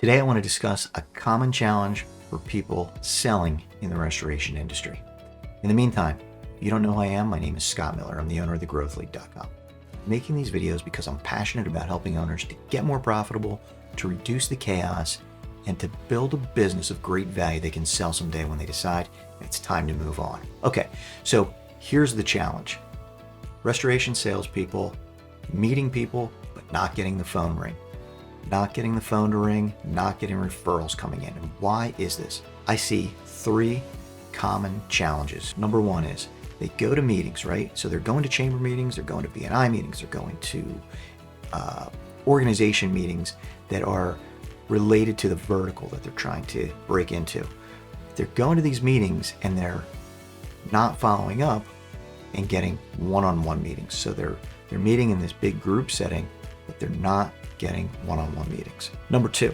Today I want to discuss a common challenge for people selling in the restoration industry. In the meantime, if you don't know who I am, my name is Scott Miller. I'm the owner of thegrowthlead.com. I'm making these videos because I'm passionate about helping owners to get more profitable, to reduce the chaos, and to build a business of great value they can sell someday when they decide it's time to move on. Okay, so here's the challenge. Restoration salespeople meeting people, but not getting the phone ring. Not getting the phone to ring, not getting referrals coming in. And why is this? I see three common challenges. Number one is they go to meetings, right? So they're going to chamber meetings, they're going to BNI meetings, they're going to organization meetings that are related to the vertical that they're trying to break into. They're going to these meetings and they're not following up and getting one-on-one meetings. So they're meeting in this big group setting, but they're not getting one-on-one meetings. Number two,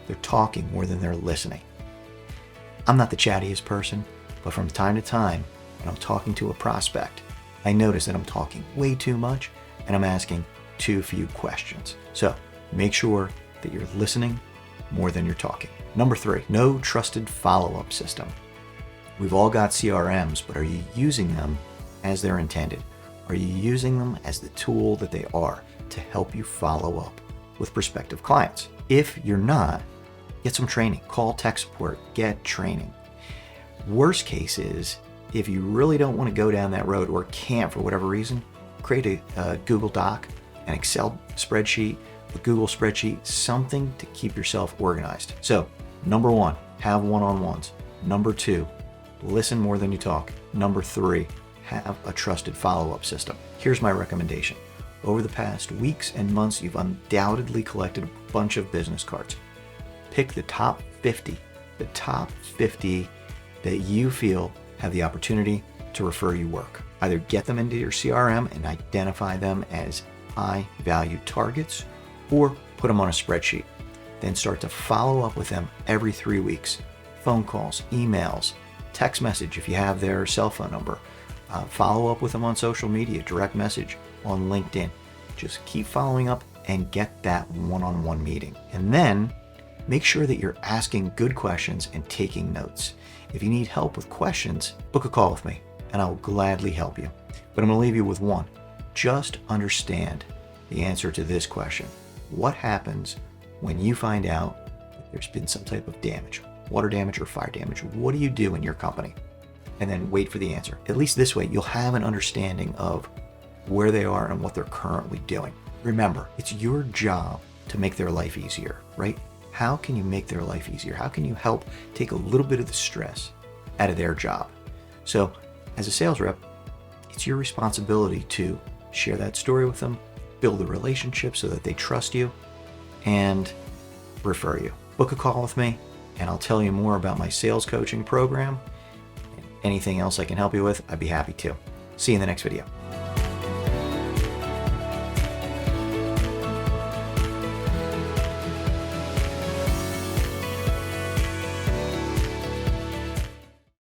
they're talking more than they're listening. I'm not the chattiest person, but from time to time, when I'm talking to a prospect, I notice that I'm talking way too much and I'm asking too few questions. So make sure that you're listening more than you're talking. Number three, no trusted follow-up system. We've all got CRMs, but are you using them as they're intended? Are you using them as the tool that they are to help you follow up with prospective clients? If you're not, get some training. Call tech support, get training. Worst case is, if you really don't want to go down that road or can't for whatever reason, create a Google Doc, an Excel spreadsheet, a Google spreadsheet, something to keep yourself organized. So, number one, have one-on-ones. Number two, listen more than you talk. Number three, have a trusted follow-up system. Here's my recommendation. Over the past weeks and months, you've undoubtedly collected a bunch of business cards. Pick the top 50 that you feel have the opportunity to refer you work. Either get them into your CRM and identify them as high-value targets, or put them on a spreadsheet. Then start to follow up with them every 3 weeks. Phone calls, emails, text message if you have their cell phone number. Follow up with them on social media, direct message on LinkedIn. Just keep following up and get that one-on-one meeting. And then make sure that you're asking good questions and taking notes. If you need help with questions, book a call with me and I will gladly help you. But I'm going to leave you with one. Just understand the answer to this question. What happens when you find out that there's been some type of damage, water damage or fire damage? What do you do in your company? And then wait for the answer. At least this way, you'll have an understanding of where they are and what they're currently doing. Remember, it's your job to make their life easier, right? How can you make their life easier? How can you help take a little bit of the stress out of their job? So as a sales rep, it's your responsibility to share that story with them, build a relationship so that they trust you, and refer you. Book a call with me, and I'll tell you more about my sales coaching program. Anything else I can help you with, I'd be happy to. See you in the next video.